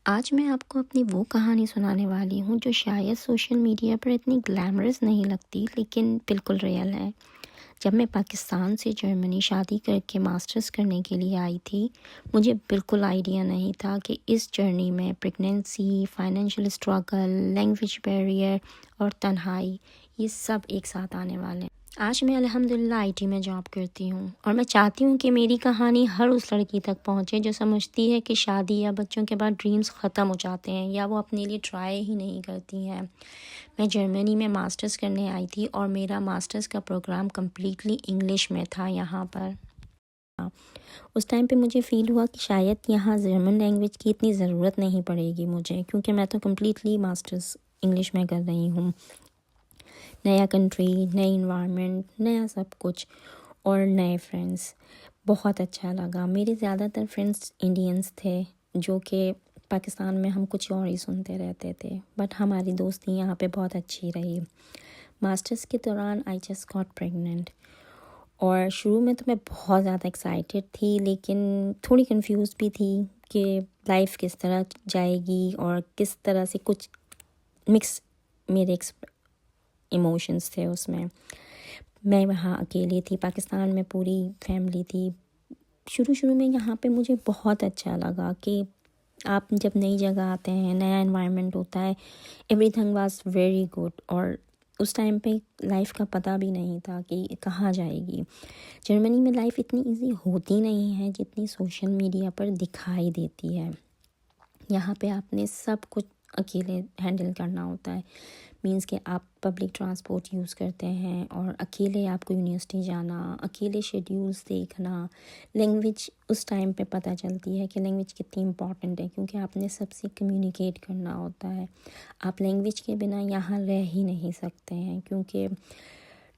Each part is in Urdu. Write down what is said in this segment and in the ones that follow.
آج میں آپ کو اپنی وہ کہانی سنانے والی ہوں جو شاید سوشل میڈیا پر اتنی گلیمرس نہیں لگتی لیکن بالکل ریئل ہے۔ جب میں پاکستان سے جرمنی شادی کر کے ماسٹرز کرنے کے لیے آئی تھی، مجھے بالکل آئیڈیا نہیں تھا کہ اس جرنی میں pregnancy, financial struggle, language barrier اور تنہائی، یہ سب ایک ساتھ آنے والے ہیں۔ آج میں الحمدللہ IT میں جاب کرتی ہوں اور میں چاہتی ہوں کہ میری کہانی ہر اس لڑکی تک پہنچے جو سمجھتی ہے کہ شادی یا بچوں کے بعد ڈریمز ختم ہو جاتے ہیں یا وہ اپنے لیے ٹرائی ہی نہیں کرتی ہیں۔ میں جرمنی میں ماسٹرز کرنے آئی تھی اور میرا ماسٹرز کا پروگرام کمپلیٹلی انگلش میں تھا یہاں پر۔ اس ٹائم پہ مجھے فیل ہوا کہ شاید یہاں جرمن لینگویج کی اتنی ضرورت نہیں پڑے گی مجھے، کیونکہ میں تو کمپلیٹلی ماسٹرز انگلش میں کر رہی ہوں۔ نیا کنٹری، نئی انوائرمنٹ، نیا سب کچھ اور نئے فرینڈس، بہت اچھا لگا۔ میرے زیادہ تر فرینڈس انڈینس تھے جو کہ پاکستان میں ہم کچھ اور ہی سنتے رہتے تھے، بٹ ہماری دوستی یہاں پہ بہت اچھی رہی۔ ماسٹرز کے دوران I just got pregnant اور شروع میں تو میں بہت زیادہ ایکسائٹیڈ تھی لیکن تھوڑی کنفیوز بھی تھی کہ لائف کس طرح جائے گی اور کس طرح سے کچھ مکس میرے ایموشنز تھے اس میں۔ میں وہاں اکیلی تھی، پاکستان میں پوری فیملی تھی۔ شروع میں یہاں پہ مجھے بہت اچھا لگا کہ آپ جب نئی جگہ آتے ہیں، نیا انوائرمنٹ ہوتا ہے، every thing was very good, اور اس ٹائم پہ لائف کا پتہ بھی نہیں تھا کہ کہاں جائے گی۔ جرمنی میں لائف اتنی ایزی ہوتی نہیں ہے جتنی سوشل میڈیا پر دکھائی دیتی ہے۔ یہاں پہ آپ نے سب کچھ اکیلے ہینڈل کرنا ہوتا ہے، مینس کہ آپ پبلک ٹرانسپورٹ یوز کرتے ہیں اور اکیلے آپ کو یونیورسٹی جانا، اکیلے شیڈیولز دیکھنا۔ لینگویج اس ٹائم پہ پتہ چلتی ہے کہ لینگویج کتنی امپورٹنٹ ہے، کیونکہ آپ نے سب سے کمیونیکیٹ کرنا ہوتا ہے۔ آپ لینگویج کے بنا یہاں رہ ہی نہیں سکتے ہیں، کیونکہ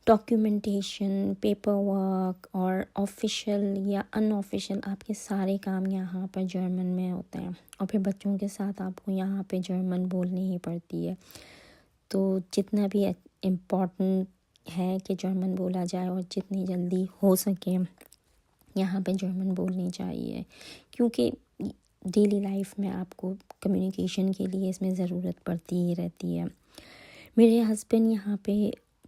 ڈاکیومنٹیشن، پیپر ورک اور آفیشیل یا ان آفیشیل آپ کے سارے کام یہاں پر جرمن میں ہوتے ہیں، اور پھر بچوں کے ساتھ آپ کو یہاں پہ جرمن بولنی ہی پڑتی ہے۔ تو جتنا بھی امپورٹنٹ ہے کہ جرمن بولا جائے اور جتنی جلدی ہو سکے یہاں پہ جرمن بولنی چاہیے، کیونکہ ڈیلی لائف میں آپ کو کمیونیکیشن کے لیے اس میں ضرورت پڑتی ہی رہتی ہے۔ میرے ہسبینڈ یہاں پہ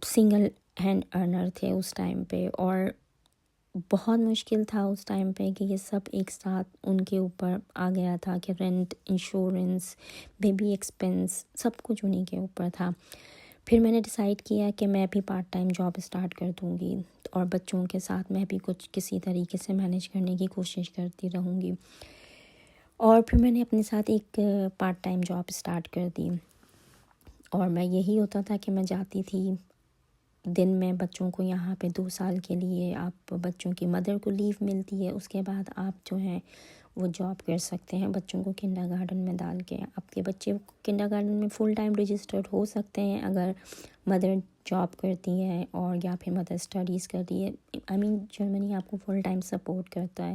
سنگل ہینڈ ارنر تھے اس ٹائم پہ، اور بہت مشکل تھا اس ٹائم پہ کہ یہ سب ایک ساتھ ان کے اوپر آ گیا تھا کہ رینٹ، انشورنس، بیبی ایکسپینس، سب کچھ انہی کے اوپر تھا۔ پھر میں نے ڈیسائیڈ کیا کہ میں بھی پارٹ ٹائم جاب اسٹارٹ کر دوں گی اور بچوں کے ساتھ میں بھی کچھ کسی طریقے سے مینیج کرنے کی کوشش کرتی رہوں گی، اور پھر میں نے اپنے ساتھ ایک پارٹ ٹائم جاب اسٹارٹ کر دی۔ اور میں یہی ہوتا تھا کہ میں جاتی تھی دن میں بچوں کو یہاں پہ 2 سال کے لیے، آپ بچوں کی مدر کو لیو ملتی ہے، اس کے بعد آپ جو ہیں وہ جاب کر سکتے ہیں بچوں کو کنڈر گارڈن میں ڈال کے۔ آپ کے بچے کنڈر گارڈن میں فل ٹائم رجسٹرڈ ہو سکتے ہیں اگر مدر جاب کرتی ہے اور یا پھر مدر اسٹڈیز کرتی ہے۔ جرمنی آپ کو فل ٹائم سپورٹ کرتا ہے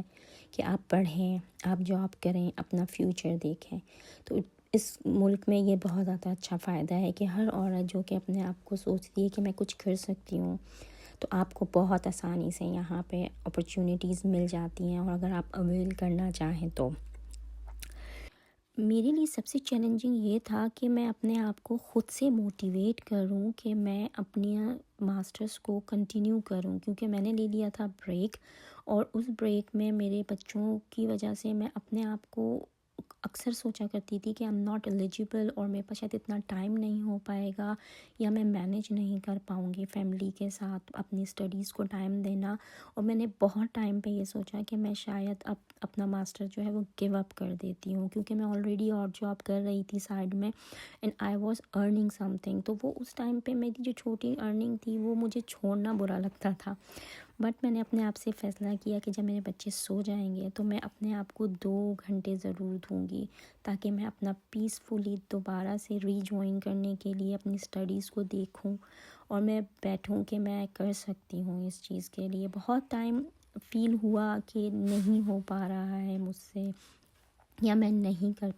کہ آپ پڑھیں، آپ جاب کریں، اپنا فیوچر دیکھیں۔ تو اس ملک میں یہ بہت زیادہ اچھا فائدہ ہے کہ ہر عورت جو کہ اپنے آپ کو سوچتی ہے کہ میں کچھ کر سکتی ہوں، تو آپ کو بہت آسانی سے یہاں پہ اپرچونیٹیز مل جاتی ہیں، اور اگر آپ اویل کرنا چاہیں تو۔ میرے لیے سب سے چیلنجنگ یہ تھا کہ میں اپنے آپ کو خود سے موٹیویٹ کروں کہ میں اپنی ماسٹرز کو کنٹینیو کروں، کیونکہ میں نے لے لیا تھا بریک، اور اس بریک میں میرے بچوں کی وجہ سے میں اپنے آپ کو اکثر سوچا کرتی تھی کہ I'm not eligible، اور میرے پاس شاید اتنا ٹائم نہیں ہو پائے گا یا میں مینیج نہیں کر پاؤں گی فیملی کے ساتھ اپنی اسٹڈیز کو ٹائم دینا۔ اور میں نے بہت ٹائم پہ یہ سوچا کہ میں شاید اب اپنا ماسٹر جو ہے وہ گیو اپ کر دیتی ہوں، کیونکہ میں آلریڈی اور جاب کر رہی تھی سائڈ میں، and I was earning some thing. تو وہ اس ٹائم پہ میری جو چھوٹی ارننگ تھی وہ مجھے چھوڑنا برا لگتا تھا، بٹ میں نے اپنے آپ سے فیصلہ کیا کہ جب میرے بچے سو جائیں گے تو میں اپنے آپ کو 2 گھنٹے ضرور دوں گی، تاکہ میں اپنا پیسفلی دوبارہ سے ری جوائن کرنے کے لیے اپنی اسٹڈیز کو دیکھوں اور میں بیٹھوں کہ میں کر سکتی ہوں اس چیز کے لیے۔ بہت ٹائم فیل ہوا کہ نہیں ہو پا رہا ہے مجھ سے، یا میں نہیں کر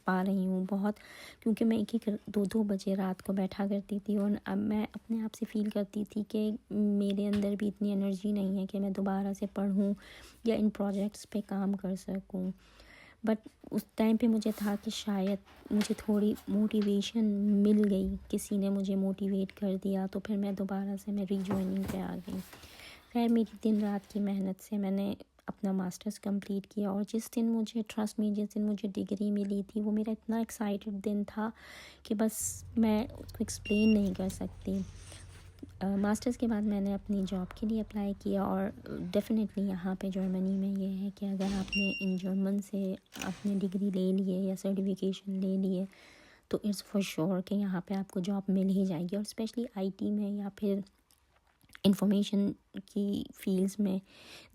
پا رہی ہوں بہت، کیونکہ میں 1-2 بجے رات کو بیٹھا کرتی تھی، اور اب میں اپنے آپ سے فیل کرتی تھی کہ میرے اندر بھی اتنی انرجی نہیں ہے کہ میں دوبارہ سے پڑھوں یا ان پروجیکٹس پہ کام کر سکوں۔ بٹ اس ٹائم پہ مجھے تھا کہ شاید مجھے تھوڑی موٹیویشن مل گئی، کسی نے مجھے موٹیویٹ کر دیا، تو پھر میں دوبارہ سے ری جوائننگ پہ آ گئی۔ خیر میری دن رات کی محنت سے میں نے اپنا ماسٹرز کمپلیٹ کیا، اور جس دن مجھے ٹرسٹ می جس دن مجھے ڈگری ملی تھی وہ میرا اتنا ایکسائٹیڈ دن تھا کہ بس میں اس کو ایکسپلین نہیں کر سکتی۔ ماسٹرز کے بعد میں نے اپنی جاب کے لیے اپلائی کیا، اور ڈیفینیٹلی یہاں پہ جرمنی میں یہ ہے کہ اگر آپ نے ان جرمن سے اپنے ڈگری لے لیے یا سرٹیفکیشن لے لیے تو اٹس فار شور کہ یہاں پہ آپ کو جاب مل ہی جائے گی، اور اسپیشلی آئی ٹی میں یا پھر انفارمیشن کی فیلڈز میں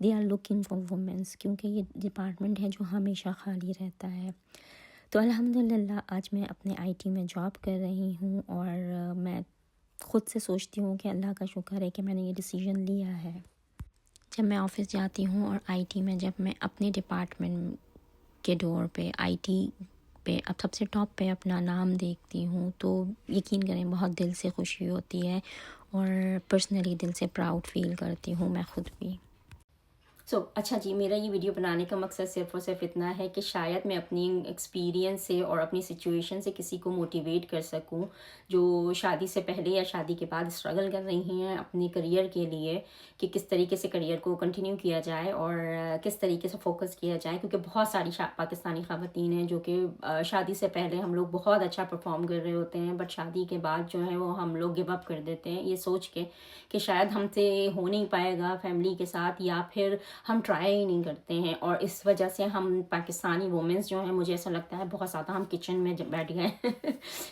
they are looking for womens, کیونکہ یہ ڈپارٹمنٹ ہے جو ہمیشہ خالی رہتا ہے۔ تو الحمدللہ آج میں اپنے آئی ٹی میں جاب کر رہی ہوں، اور میں خود سے سوچتی ہوں کہ اللہ کا شکر ہے کہ میں نے یہ ڈیسیژن لیا ہے۔ جب میں آفس جاتی ہوں اور آئی ٹی میں جب میں اپنے ڈپارٹمنٹ کے ڈور پہ آئی ٹی پہ اب سب سے ٹاپ پہ اپنا نام دیکھتی ہوں تو یقین کریں بہت دل سے خوشی ہوتی ہے، اور پرسنلی دل سے پراؤڈ فیل کرتی ہوں میں خود بھی۔ اچھا جی، میرا یہ ویڈیو بنانے کا مقصد صرف اور صرف اتنا ہے کہ شاید میں اپنی ایکسپیرینس سے اور اپنی سچویشن سے کسی کو موٹیویٹ کر سکوں جو شادی سے پہلے یا شادی کے بعد اسٹرگل کر رہی ہیں اپنے کریئر کے لیے، کہ کس طریقے سے کریئر کو کنٹینیو کیا جائے اور کس طریقے سے فوکس کیا جائے، کیونکہ بہت ساری پاکستانی خواتین ہیں جو کہ شادی سے پہلے ہم لوگ بہت اچھا پرفارم کر رہے ہوتے ہیں، بٹ شادی کے بعد جو ہے وہ ہم لوگ گیو اپ کر دیتے ہیں یہ سوچ کے کہ شاید ہم سے ہو نہیں پائے گا فیملی کے ساتھ، یا پھر ہم ٹرائی ہی نہیں کرتے ہیں، اور اس وجہ سے ہم پاکستانی وومنس جو ہیں مجھے ایسا لگتا ہے بہت زیادہ ہم کچن میں بیٹھ گئے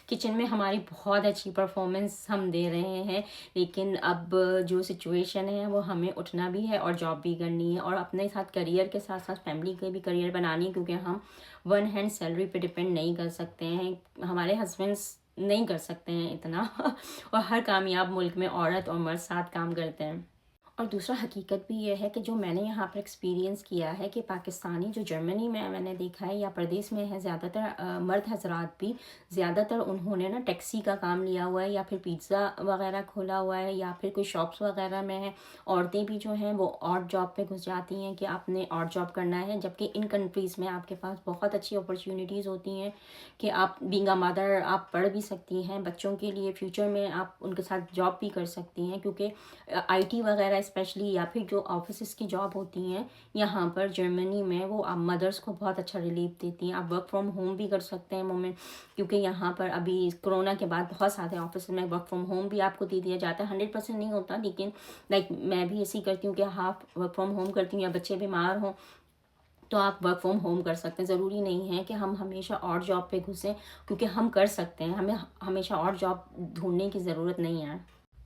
کچن میں ہماری بہت اچھی پرفارمنس ہم دے رہے ہیں، لیکن اب جو سچویشن ہے وہ ہمیں اٹھنا بھی ہے اور جاب بھی کرنی ہے، اور اپنے ساتھ کریئر کے ساتھ ساتھ فیملی کے بھی کریئر بنانی ہے، کیونکہ ہم ون ہینڈ سیلری پہ ڈپینڈ نہیں کر سکتے ہیں، ہمارے ہسبینڈس نہیں کر سکتے ہیں اتنا اور ہر کامیاب ملک میں عورت اور مرد ساتھ کام کرتے ہیں۔ اور دوسرا حقیقت بھی یہ ہے کہ جو میں نے یہاں پر ایکسپیرینس کیا ہے کہ پاکستانی جو جرمنی میں نے دیکھا ہے یا پردیس میں ہے، زیادہ تر مرد حضرات بھی زیادہ تر انہوں نے نا ٹیکسی کا کام لیا ہوا ہے، یا پھر پیزا وغیرہ کھولا ہوا ہے، یا پھر کوئی شاپس وغیرہ میں ہے۔ عورتیں بھی جو ہیں وہ آڈ جاب پہ گھس جاتی ہیں کہ آپ نے آڈ جاب کرنا ہے، جبکہ ان کنٹریز میں آپ کے پاس بہت اچھی اپرچونیٹیز ہوتی ہیں کہ آپ بینگ اے مدر آپ پڑھ بھی سکتی ہیں، بچوں کے لیے فیوچر میں آپ ان کے ساتھ جاب بھی کر سکتی ہیں، کیونکہ آئی ٹی وغیرہ اسپیشلی یا پھر جو آفیسز کی جاب ہوتی ہیں یہاں پر جرمنی میں وہ مدرس کو بہت اچھا ریلیف دیتی ہیں۔ آپ ورک فرام ہوم بھی کر سکتے ہیں مومنٹ، کیونکہ یہاں پر ابھی کرونا کے بعد بہت سارے آفیسز میں ورک فرام ہوم بھی آپ کو دے دیا جاتا ہے، 100% نہیں ہوتا، لیکن لائک میں بھی ایسی کرتی ہوں کہ ہاف ورک فرام ہوم کرتی ہوں، یا بچے بیمار ہوں تو آپ ورک فرام ہوم کر سکتے ہیں۔ ضروری نہیں ہے کہ ہم ہمیشہ اور جاب پہ گھسیں، کیونکہ ہم کر سکتے ہیں، ہمیں ہمیشہ اور جاب ڈھونڈنے کی ضرورت نہیں ہے۔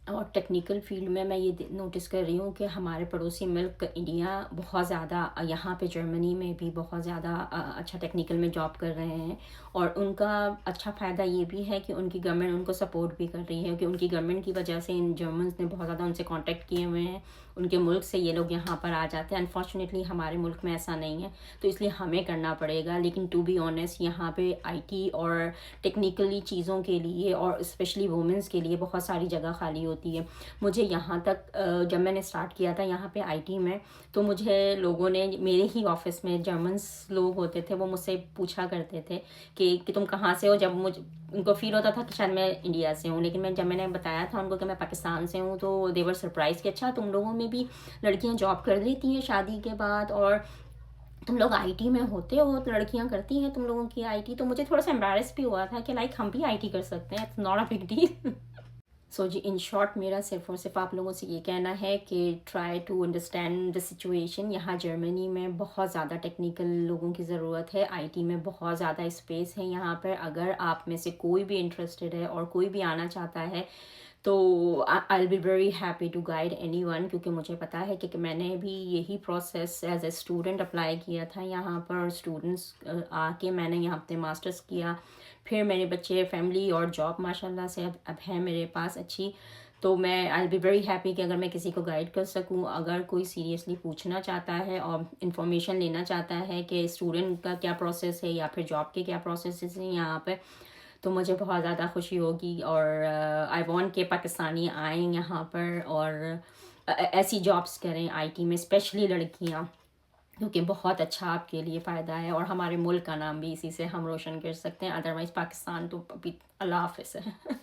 اور ٹیکنیکل فیلڈ میں یہ نوٹس کر رہی ہوں کہ ہمارے پڑوسی ملک انڈیا بہت زیادہ یہاں پہ جرمنی میں بھی بہت زیادہ اچھا ٹیکنیکل میں جاب کر رہے ہیں، اور ان کا اچھا فائدہ یہ بھی ہے کہ ان کی گورنمنٹ ان کو سپورٹ بھی کر رہی ہے، کہ ان کی گورنمنٹ کی وجہ سے ان جرمنس نے بہت زیادہ ان سے کانٹیکٹ کیے ہوئے ہیں، ان کے ملک سے یہ لوگ یہاں پر آ جاتے ہیں۔ انفارچونیٹلی ہمارے ملک میں ایسا نہیں ہے، تو اس لیے ہمیں کرنا پڑے گا، لیکن ٹو بی آنیسٹ یہاں پہ آئی ٹی اور ٹیکنیکلی چیزوں کے لیے اور اسپیشلی وومنس کے لیے بہت ساری جگہ خالی ہوتی ہے۔ مجھے یہاں تک جب میں نے اسٹارٹ کیا تھا یہاں پہ آئی ٹی میں، تو مجھے لوگوں نے میرے ہی آفس میں جرمنس لوگ ہوتے تھے، وہ مجھ سے پوچھا کرتے تھے کہ تم کہاں سے ہو، جب مجھے ان کو فیل ہوتا تھا کہ شاید میں انڈیا سے ہوں، لیکن جب میں نے بتایا تھا ان کو کہ میں پاکستان سے ہوں تو دے ور سرپرائز کہ اچھا تم لوگوں میں بھی لڑکیاں جاب کر لیتی ہیں شادی کے بعد، اور تم لوگ آئی ٹی میں ہوتے ہو، لڑکیاں کرتی ہیں تم لوگوں کی آئی ٹی۔ تو مجھے تھوڑا سا امبیرس بھی ہوا تھا کہ لائک ہم بھی آئی ٹی کر سکتے ہیں، it's not a big deal. So جی ان شارٹ میرا صرف اور صرف آپ لوگوں سے یہ کہنا ہے کہ try to understand the situation. یہاں جرمنی میں بہت زیادہ ٹیکنیکل لوگوں کی ضرورت ہے، آئی ٹی میں بہت زیادہ اسپیس ہے یہاں پر۔ اگر آپ میں سے کوئی بھی انٹرسٹڈ ہے اور کوئی بھی آنا چاہتا ہے تو I will be very happy to guide anyone, کیونکہ مجھے پتا ہے کہ میں نے بھی یہی process as a student apply کیا تھا یہاں پر، اسٹوڈنٹس آ کے میں نے یہاں پہ ماسٹرس کیا، پھر میرے بچے فیملی اور جاب ماشاء اللہ سے اب ہے میرے پاس اچھی، تو میں آئی ول بی ویری ہیپی کہ اگر میں کسی کو گائڈ کر سکوں۔ اگر کوئی سیریسلی پوچھنا چاہتا ہے اور انفارمیشن لینا چاہتا ہے کہ اسٹوڈنٹ کا کیا پروسیس ہے یا پھر جاب کے کیا پروسیسز ہیں یہاں پہ، تو مجھے بہت زیادہ خوشی ہوگی، اور آئی وانٹ کہ پاکستانی آئیں یہاں پر اور ایسی جابس کریں آئی ٹی میں، اسپیشلی لڑکیاں، کیونکہ بہت اچھا آپ کے لیے فائدہ ہے، اور ہمارے ملک کا نام بھی اسی سے ہم روشن کر سکتے ہیں، ادروائز پاکستان تو ابھی اللہ حافظ ہے.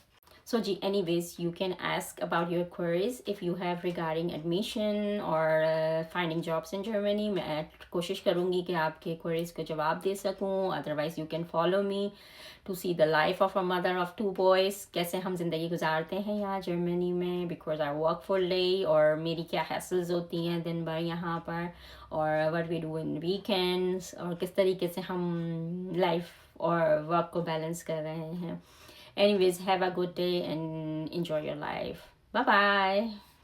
So G anyways you can ask about your queries if you have regarding admission or finding jobs in Germany. میں کوشش کروں گی کہ آپ کے queries کو جواب دے سکوں. otherwise you can follow me to see the life of a mother of 2 boys، کیسے ہم زندگی گزارتے ہیں یہاں جرمنی میں، because I work full day، اور میری کیا hassles ہوتی ہیں دن بھر یہاں پر، اور what we do in weekends، اور کس طریقے سے ہم لائف اور ورک کو بیلنس کر رہے ہیں. Anyways, have a good day and enjoy your life. Bye bye.